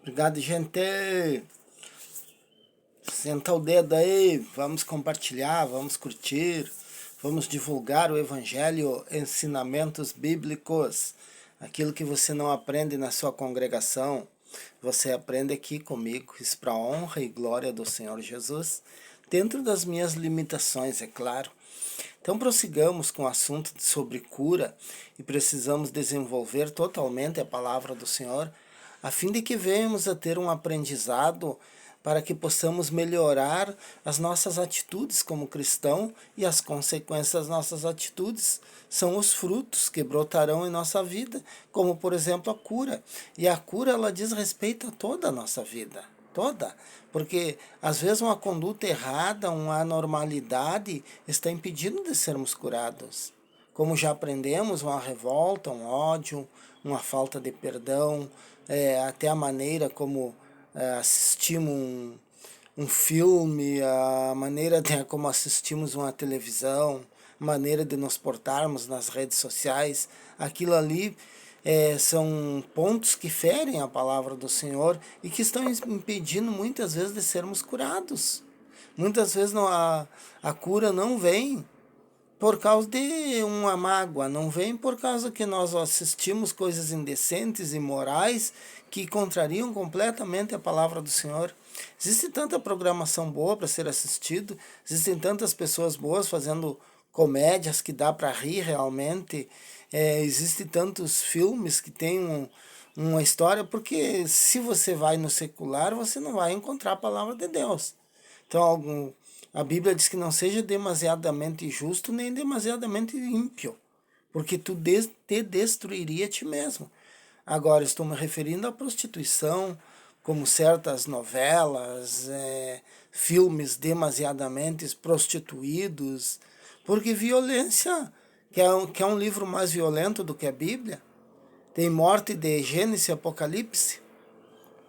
Obrigado, gente. Senta o dedo aí, vamos compartilhar, vamos curtir, vamos divulgar o Evangelho, ensinamentos bíblicos. Aquilo que você não aprende na sua congregação, você aprende aqui comigo. Isso para a honra e glória do Senhor Jesus, dentro das minhas limitações, é claro. Então prossigamos com o assunto sobre cura e precisamos desenvolver totalmente a palavra do Senhor, a fim de que venhamos a ter um aprendizado para que possamos melhorar as nossas atitudes como cristão, e as consequências das nossas atitudes são os frutos que brotarão em nossa vida, como por exemplo a cura. E a cura, ela diz respeito a toda a nossa vida. Toda, porque às vezes uma conduta errada, uma anormalidade está impedindo de sermos curados. Como já aprendemos, uma revolta, um ódio, uma falta de perdão, até a maneira como assistimos um filme, a maneira como assistimos uma televisão, maneira de nos portarmos nas redes sociais, aquilo ali são pontos que ferem a palavra do Senhor e que estão impedindo muitas vezes de sermos curados. Muitas vezes a cura não vem por causa de uma mágoa, não vem por causa que nós assistimos coisas indecentes e imorais que contrariam completamente a palavra do Senhor. Existe tanta programação boa para ser assistido, existem tantas pessoas boas fazendo comédias que dá para rir realmente, existem tantos filmes que têm uma história, porque se você vai no secular, você não vai encontrar a palavra de Deus. Então, a Bíblia diz que não seja demasiadamente justo nem demasiadamente ímpio, porque tu te destruiria a ti mesmo. Agora, estou me referindo à prostituição, como certas novelas, filmes demasiadamente prostituídos, porque violência, que é um livro mais violento do que a Bíblia, tem morte de Gênesis e Apocalipse,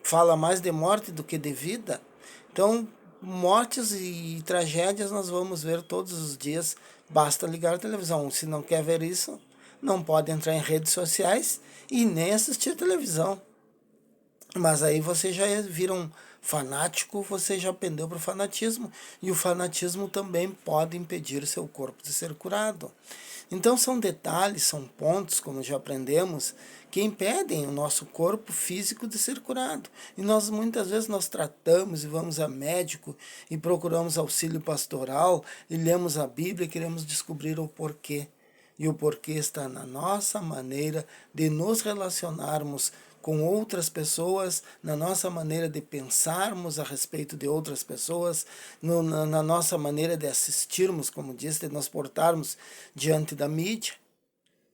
fala mais de morte do que de vida. Então, mortes e tragédias nós vamos ver todos os dias, basta ligar a televisão. Se não quer ver isso, não pode entrar em redes sociais e nem assistir televisão. Mas aí você já vira um fanático, você já pendeu para o fanatismo, e o fanatismo também pode impedir seu corpo de ser curado. Então são detalhes, são pontos, como já aprendemos, que impedem o nosso corpo físico de ser curado. E nós muitas vezes nós tratamos e vamos a médico e procuramos auxílio pastoral e lemos a Bíblia e queremos descobrir o porquê. E o porquê está na nossa maneira de nos relacionarmos com outras pessoas, na nossa maneira de pensarmos a respeito de outras pessoas, na nossa maneira de assistirmos, como disse, de nos portarmos diante da mídia.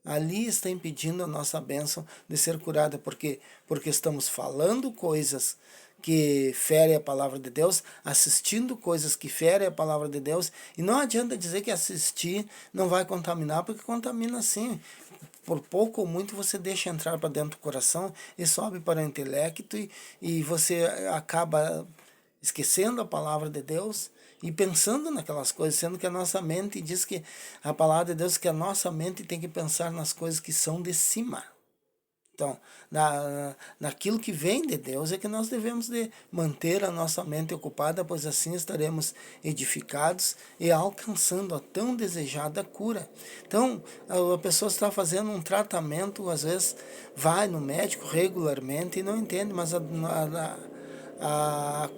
Ali está impedindo a nossa bênção de ser curada, porque estamos falando coisas que ferem a palavra de Deus, assistindo coisas que ferem a palavra de Deus, e não adianta dizer que assistir não vai contaminar, porque contamina sim. Por pouco ou muito você deixa entrar para dentro do coração e sobe para o intelecto, e você acaba esquecendo a palavra de Deus e pensando naquelas coisas, sendo que a nossa mente diz que a palavra de Deus, que a nossa mente tem que pensar nas coisas que são de cima. Então, naquilo que vem de Deus é que nós devemos de manter a nossa mente ocupada, pois assim estaremos edificados e alcançando a tão desejada cura. Então, a pessoa está fazendo um tratamento, às vezes vai no médico regularmente e não entende, mas a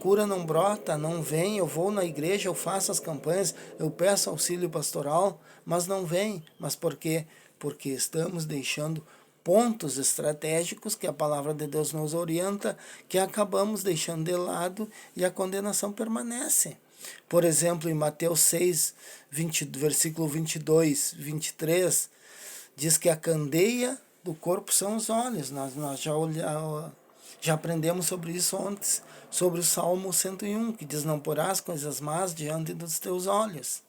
cura não brota, não vem. Eu vou na igreja, eu faço as campanhas, eu peço auxílio pastoral, mas não vem. Mas por quê? Porque estamos deixando pontos estratégicos que a palavra de Deus nos orienta, que acabamos deixando de lado, e a condenação permanece. Por exemplo, em Mateus 6, versículo 22, 23, diz que a candeia do corpo são os olhos. Nós já aprendemos sobre isso antes, sobre o Salmo 101, que diz: não porás coisas más diante dos teus olhos.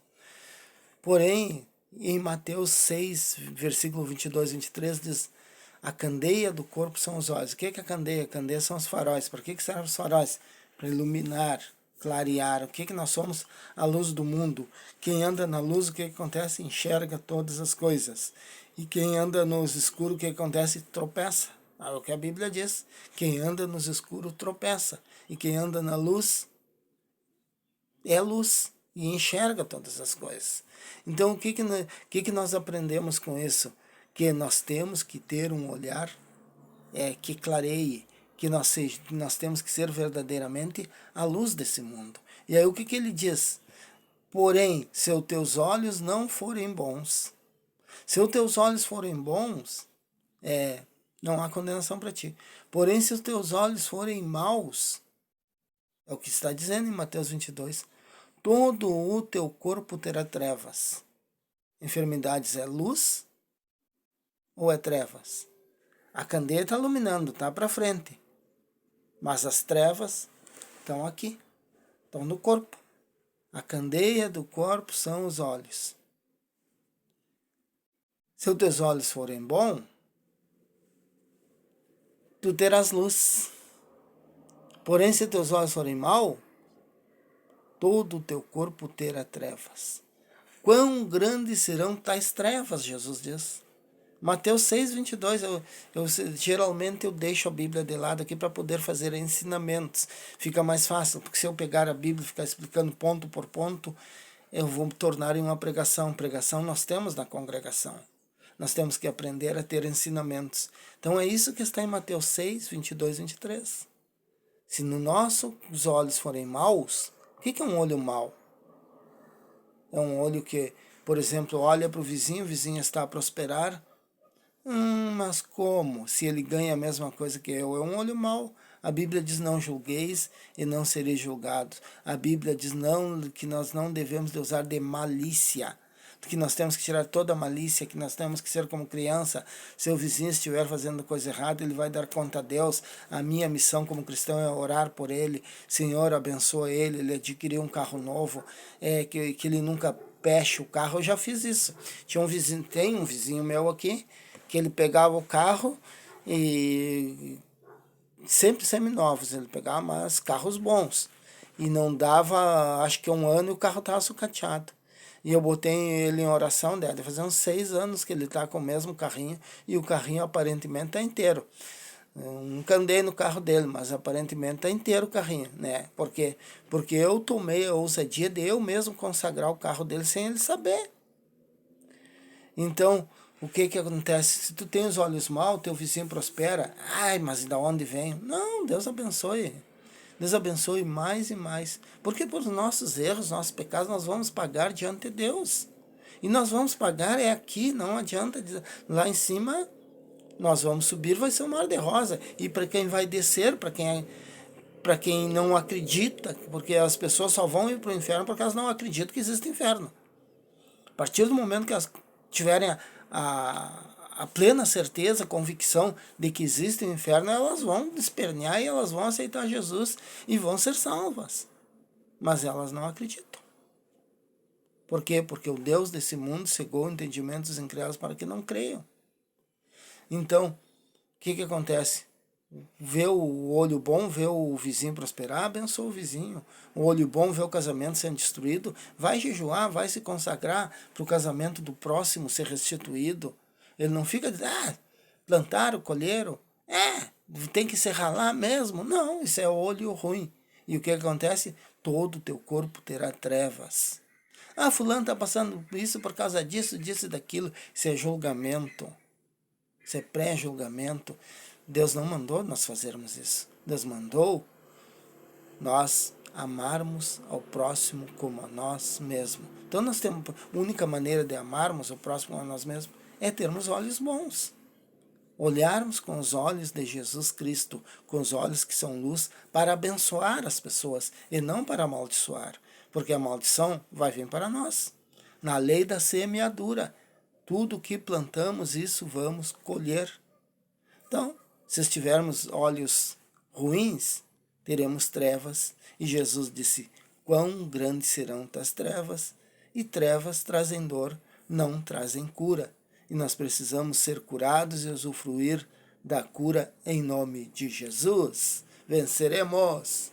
Porém, em Mateus 6, versículo 22, 23, diz: a candeia do corpo são os olhos. O que é a candeia? A candeia são os faróis. Para que servem os faróis? Para iluminar, clarear. O que nós somos? A luz do mundo. Quem anda na luz, o que acontece? Enxerga todas as coisas. E quem anda no escuro, o que acontece? Tropeça. É o que a Bíblia diz. Quem anda no escuro tropeça. E quem anda na luz é luz e enxerga todas as coisas. Então, o que nós aprendemos com isso? Que nós temos que ter um olhar que clareie, que nós temos que ser verdadeiramente a luz desse mundo. E aí o que ele diz? Porém, se os teus olhos não forem bons, se os teus olhos forem bons, não há condenação para ti. Porém, se os teus olhos forem maus, é o que está dizendo em Mateus 22, todo o teu corpo terá trevas. Enfermidades é luz ou é trevas? A candeia está iluminando, está para frente. Mas as trevas estão aqui, estão no corpo. A candeia do corpo são os olhos. Se os teus olhos forem bons, tu terás luz. Porém, se teus olhos forem maus, todo o teu corpo terá trevas. Quão grandes serão tais trevas, Jesus diz. Mateus 6:22, geralmente eu deixo a Bíblia de lado aqui para poder fazer ensinamentos. Fica mais fácil, porque se eu pegar a Bíblia e ficar explicando ponto por ponto, eu vou tornar em uma pregação. Pregação nós temos na congregação. Nós temos que aprender a ter ensinamentos. Então é isso que está em Mateus 6:22, 23. Se no nossos olhos forem maus, o que é um olho mau? É um olho que, por exemplo, olha para o vizinho está a prosperar. Mas como? Se ele ganha a mesma coisa que eu, é um olho mau. A Bíblia diz não julgueis e não sereis julgados. A Bíblia diz que nós não devemos de usar de malícia. Que nós temos que tirar toda a malícia, que nós temos que ser como criança. Se o vizinho estiver fazendo coisa errada, ele vai dar conta a Deus. A minha missão como cristão é orar por ele. Senhor, abençoa ele, ele adquiriu um carro novo, que ele nunca peche o carro. Eu já fiz isso. Tem um vizinho meu aqui, que ele pegava o carro e sempre seminovos ele pegava, mas carros bons. E não dava, acho que 1 ano, e o carro estava sucateado. E eu botei ele em oração, deve fazer uns 6 anos que ele está com o mesmo carrinho, e o carrinho aparentemente está inteiro. Eu nunca andei no carro dele, mas aparentemente está inteiro o carrinho, né? Porque eu tomei a ousadia de eu mesmo consagrar o carro dele sem ele saber. Então, o que acontece? Se tu tem os olhos maus, teu vizinho prospera. Ai, mas de onde vem? Não, Deus abençoe. Deus abençoe mais e mais. Porque por nossos erros, nossos pecados, nós vamos pagar diante de Deus. E nós vamos pagar aqui, não adianta. Lá em cima, nós vamos subir, vai ser um mar de rosa. E para quem vai descer, para quem não acredita, porque as pessoas só vão ir para o inferno porque elas não acreditam que existe inferno. A partir do momento que elas tiverem a plena certeza, a convicção de que existe o inferno, elas vão espernear e elas vão aceitar Jesus e vão ser salvas. Mas elas não acreditam. Por quê? Porque o Deus desse mundo cegou o entendimento dos incrédulos para que não creiam. Então, o que acontece? Vê o olho bom, vê o vizinho prosperar, abençoa o vizinho. O olho bom vê o casamento sendo destruído, vai jejuar, vai se consagrar para o casamento do próximo ser restituído. Ele não fica dizendo, plantaram, colheram, tem que se ralar mesmo. Não, isso é olho ruim. E o que acontece? Todo o teu corpo terá trevas. Fulano está passando isso por causa disso, disso e daquilo. Isso é julgamento. Isso é pré-julgamento. Deus não mandou nós fazermos isso. Deus mandou nós amarmos ao próximo como a nós mesmos. Então nós temos a única maneira de amarmos o próximo a nós mesmos é termos olhos bons. Olharmos com os olhos de Jesus Cristo, com os olhos que são luz, para abençoar as pessoas e não para amaldiçoar. Porque a maldição vai vir para nós. Na lei da semeadura, tudo que plantamos, isso vamos colher. Então, se tivermos olhos ruins, teremos trevas. E Jesus disse, quão grandes serão tais trevas? E trevas trazem dor, não trazem cura. E nós precisamos ser curados e usufruir da cura em nome de Jesus. Venceremos!